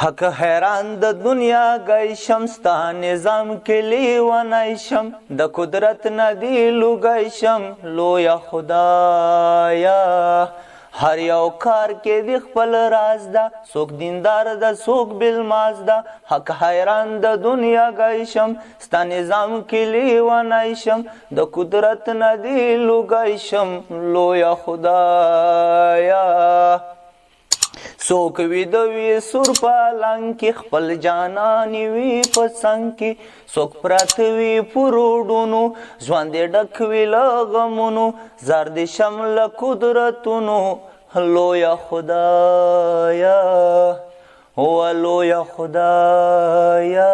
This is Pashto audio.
حق حیران د دنیا گئی شم ستا نظام کې لیونی شم د قدرت نه دی لوګی شم لویه خدایا هر یو کار کې د خپل راز ده څوک دیندار ده څوک بالماز ده حق حیران د دنیا گئی شم ستا نظام کې لیونی شم د قدرت نه دی لوګی شم لویه خدایا څوک ویده وي سور په لنګ کې خپل جانانې وي په څنګ کې څوک پراته وي په روډونو ژوند یې ډک وي له غمونو زار دې شم له قدرتونو لویه خدایا و لویه خدایا